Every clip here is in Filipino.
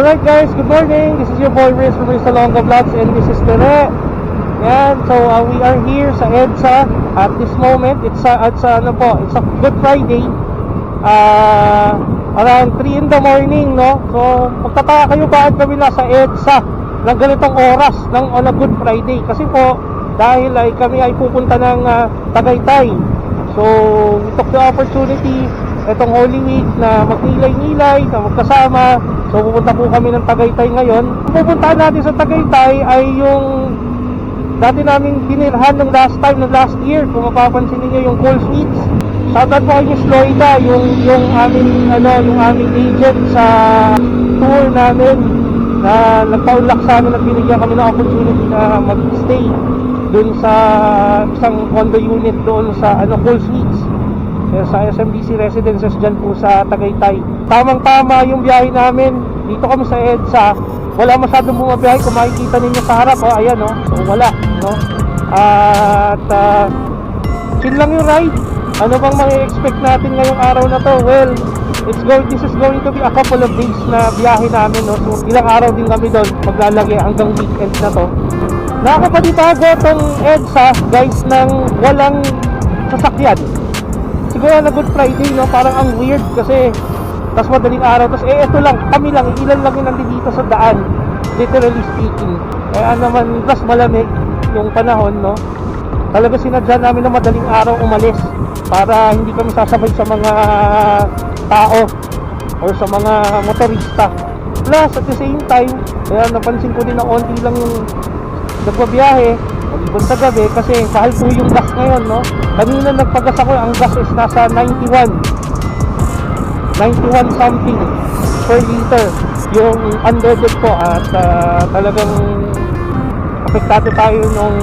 Alright guys, good morning. This is your boy Riz from Rizalonga Vlogs and this is Tere. Yan, so we are here sa EDSA at this moment. It's a Good Friday. Around 3 in the morning, no? So, magtataka kayo bakit kami nasa EDSA ng ganitong oras on a Good Friday. Kasi po, dahil kami ay pupunta ng Tagaytay. So, we took the opportunity itong Holy Week na magnilay-nilay, na magkasama. So, pupunta po kami ng Tagaytay ngayon. Pupuntahan natin sa Tagaytay ay yung dati namin binilhan ng last year. Kung mapapansin niyo yung Cool Sweets. Shoutout po kay Miss Loida, yung aming agent sa tour namin na nagpaulak sa amin at binigyan kami ng opportunity na mag-stay doon sa isang condo unit doon sa Cool Sweets. Sa SMDC Residences dyan po sa Tagaytay. Tamang-tama yung biyahe namin. Dito kami sa EDSA. Wala masyadong bumabiyahe. Kung makikita ninyo sa harap, ayan, so wala, no? At chill lang yung ride. Ano bang ma-expect natin ngayong araw na to? Well, this is going to be a couple of days na biyahe namin, no? So ilang araw din kami doon maglalagay hanggang weekend na to. Nakakapanibago tong EDSA, guys, ng walang sasakyan. Siguro na Good Friday, no? Parang ang weird kasi tas madaling araw, tas ito lang, kami lang, ilan lang yung nandito sa daan, literally speaking. Kaya naman, tas malamig yung panahon, no? Talaga sinadya namin na madaling araw umalis para hindi kami sasabay sa mga tao or sa mga motorista. Plus, at the same time, kaya napansin ko din na onti lang yung nagbabiyahe ibon sa gabi kasi mahal po yung gas ngayon, no? Kanina nagpagas ako, ang gas is nasa 91 something per liter yung unleaded po at talagang apektado tayo nung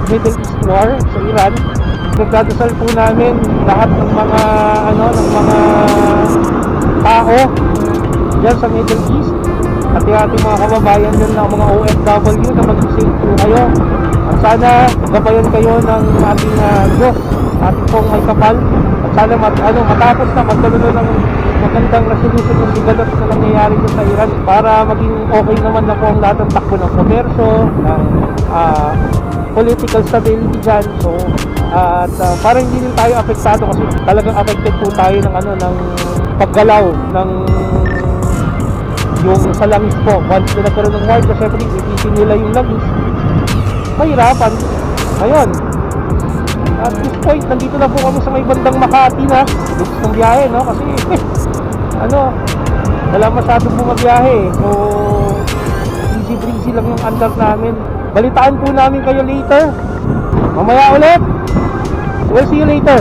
Middle East war sa Iran. Nagdadasal po namin lahat ng mga tao dyan sa Middle East at yung ating mga kababayan dyan na mga OFW na mag-safe po kayo. At sana gabayan kayo ng ating Diyos, ating pong may kapal. At sana matapos na magkaroon ng magandang resolution ng sigalat na nangyayari sa Iran para maging okay naman na po ang lahat ng takbo ng komerso, ng political stability dyan. So, at para hindi din tayo apektado kasi talagang affected po tayo ng paggalaw ng yung sa langis po. Once na nagkaroon ng war, kasi syempre ipitin nila yung langis, mahirapan. Ayun, at this point, nandito na po kami sa may bandang Makati na gusto ng biyahe, no? Kasi wala masyadong bumabiyahe. So easy breezy lang yung andar namin. Balitaan po namin kayo later. Mamaya ulit. We'll see you later.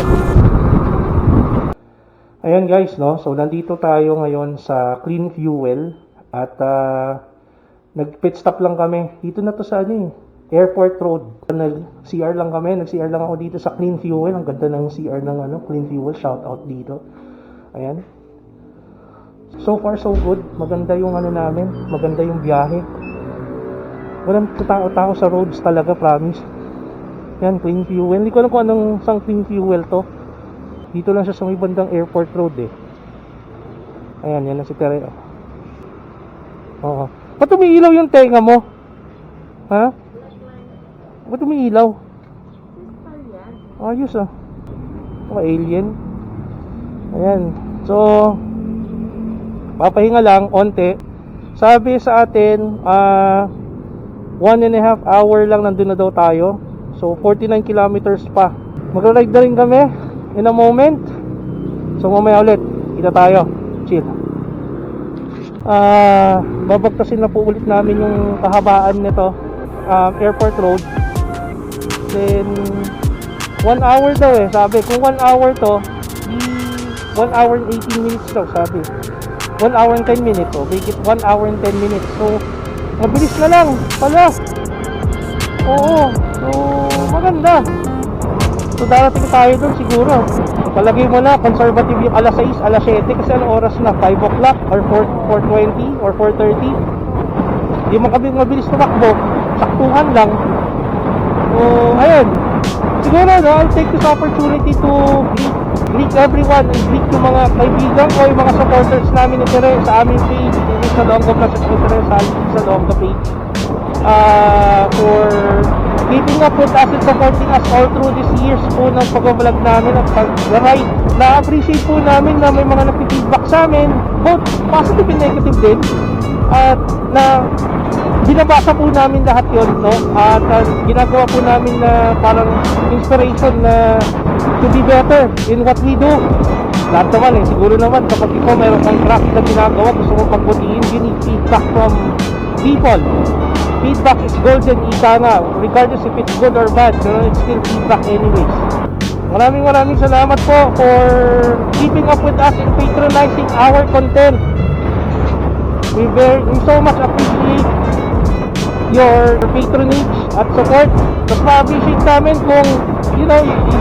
Ayan guys, no? So nandito tayo ngayon sa Clean Fuel. At nag-pit stop lang kami. Dito na to sa Airport Road. Nag-CR lang kami. Nag-CR lang ako dito sa Clean Fuel. Ang ganda ng CR ng Clean Fuel. Shout out dito. Ayan. So far so good. Maganda yung namin. Maganda yung biyahe. Walang tao-tao sa roads talaga, promise. Yan, Clean Fuel. Hindi ko alam kung anong sang Clean Fuel to. Dito lang siya sa may bandang Airport Road Ayan, yan na si Tere. Oo. Ba't umiilaw yung tenga mo? Ha? Ba't umiilaw? Ayos mga alien. Ayan. So papahinga lang onte. Sabi sa atin 1.5 hour lang nandun na daw tayo. So 49 kilometers pa. Magra-ride na rin kami in a moment. So mamaya ulit kita tayo. Chill. Babagtasin na po ulit namin yung kahabaan nito Airport Road. Then 1 hour daw sabi. Kung 1 hour to, 1 hour and 18 minutes daw sabi. 1 hour and 10 minutes. Make it 1 hour and 10 minutes. So mabilis na lang pala. Oo. So maganda. So darating tayo doon siguro. Palagay mo na conservative yung alas 6, alas 7 kasi anong oras na? 5 o'clock or 4:20 or 4:30. Hindi man kami mabilis tumakbo. Saktuhan lang. So ayun. Siguro I'll take this opportunity to greet everyone and greet yung mga kaibigan ko, yung mga supporters namin ni Tere sa aming page, Salonga Plus at Ultra Salvi Salonga page for keeping up with us and supporting us all through these years po ng pag-vlog namin at pag-ride. Na-appreciate po namin na may mga nag-feedback sa amin, both positive and negative din, at na binabasa po namin lahat yon, no? At ginagawa po namin na parang inspiration na to be better in what we do. Lahat naman siguro naman kapag ikaw mayroon kang craft na ginagawa, gusto mong pagbutihin, you need feedback from people. Feedback is golden, ika nga, regardless if it's good or bad, it's still feedback anyways. Maraming salamat po for keeping up with us and patronizing our content. We so much appreciate your patronage at support. Mas ma-appreciate namin kung you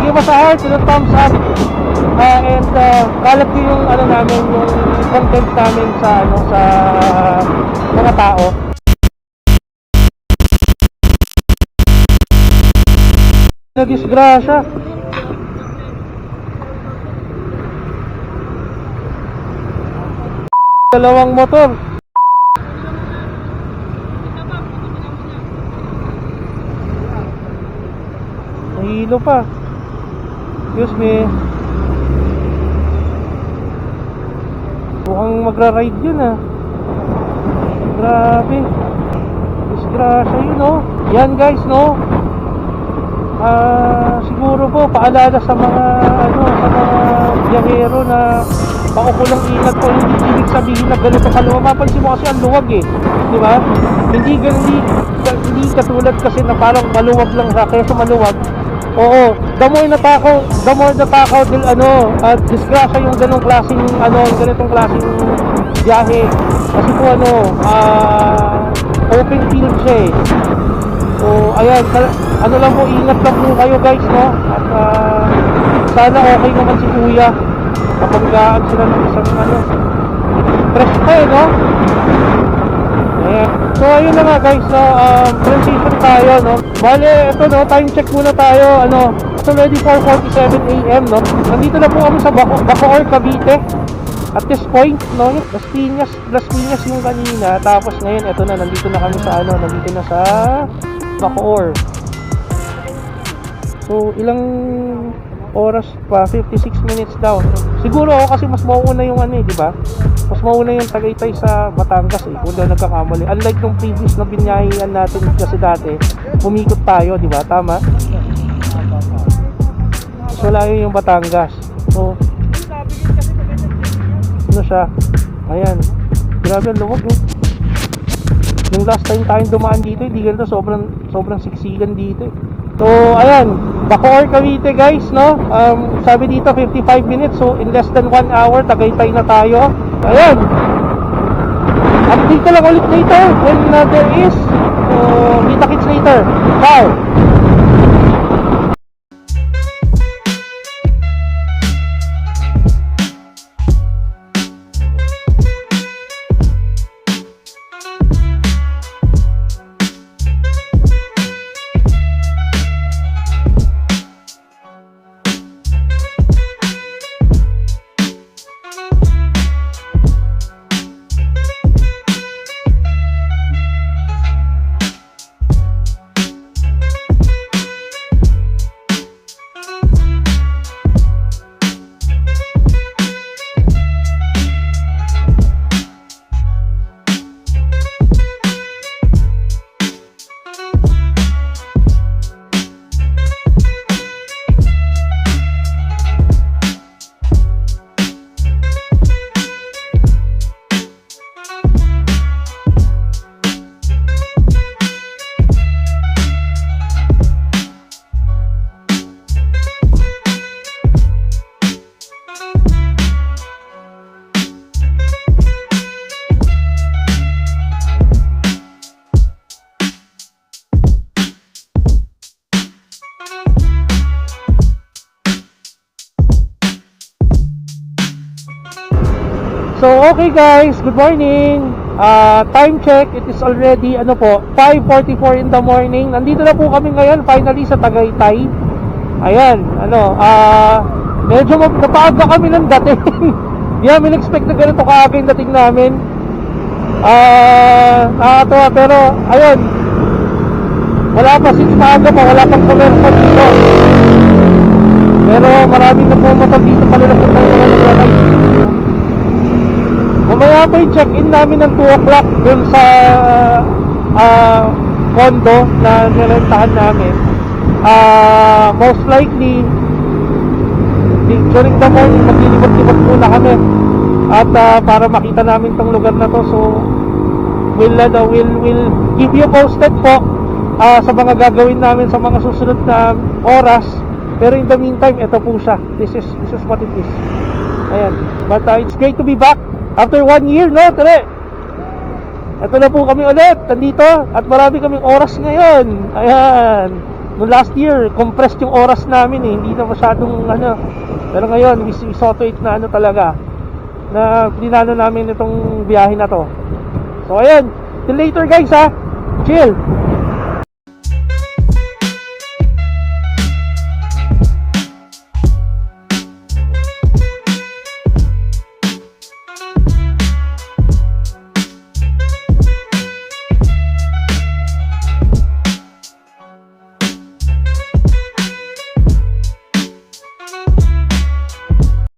give us a heart and a thumbs up, and kalat ko yung namin, yung content namin sa mga tao. Na disgrasya. Dalawang motor. Nahilo pa. Excuse me. Mukhang magra-ride yun Grabe. Disgrasya yun Yan guys siguro po paalala sa mga biyahero na paukulang ingat po. Hindi ibig sabihin na ganito kaluwag. Mapansin mo kasi ang luwag di ba? Hindi katulad kasi na parang maluwag lang siya, kaya sa maluwag. Oo, the more natakaw din at disgrasya yung ganitong klaseng biyahe. Kasi po open field siya So, ayan, lang po, ingat lang po kayo guys, At sana okay naman si Kuya. Kapaggaan sila ng isang fresh pa Ayan. So, ayun na nga guys, transition tayo, Bale, ito time check muna tayo, It's already 4:47 AM, Nandito na po kami sa Bacoor, Cavite. At this point, Las Piñas yung kanina. Tapos ngayon, ito na, nandito na kami sa nandito na sa Bacoor. So, ilang oras pa? 56 minutes daw. Siguro kasi mas mauuna yung di ba? Mas mauuna yung Tagaytay sa Batangas kung daw nagkakamali. Unlike nung previous na binyahian natin kasi dati, umikot tayo, di ba? Tama? So, layo yung Batangas. So, siya? Ayan. Grabe ang luwag Yung last time tayong dumaan dito, hindi ganito, sobrang siksikan dito So, ayan, Bacoor, Cavite guys, sabi dito 55 minutes, so in less than 1 hour, Tagaytay na tayo. Ayan. Update ka lang ulit later when there is. So, kita-kits later. Ciao! So okay guys, good morning. Time check, it is already 5:44 in the morning. Nandito na po kami ngayon finally sa Tagaytay. Ayan, medyo napaaga kami ng dating. Di namin expect na ganito kaaga yung dating namin. Nakakatuwa, pero ayun, wala pa, since maaga pa, wala pang commercial dito. Pero maraming na pumunta dito pa nila punta yung mga naglalay. Mamaya pa yung check-in namin ng 2 o'clock dun sa condo na nirentahan namin. Most likely during the morning maglilibot-libot muna kami at para makita namin tong lugar na to. So we'll keep you posted po sa mga gagawin namin sa mga susunod na oras. Pero in the meantime, ito po siya. This is what it is. Ayan. But it's great to be back after 1 year, no? Tere, ito na po kami ulit nandito at marami kaming oras ngayon. Ayan. Noong last year, compressed yung oras namin eh. Hindi na masyadong ano. Pero ngayon, we saw to it na ano talaga, na dinano namin itong biyahe na to. So ayan, till later guys ha. Chill.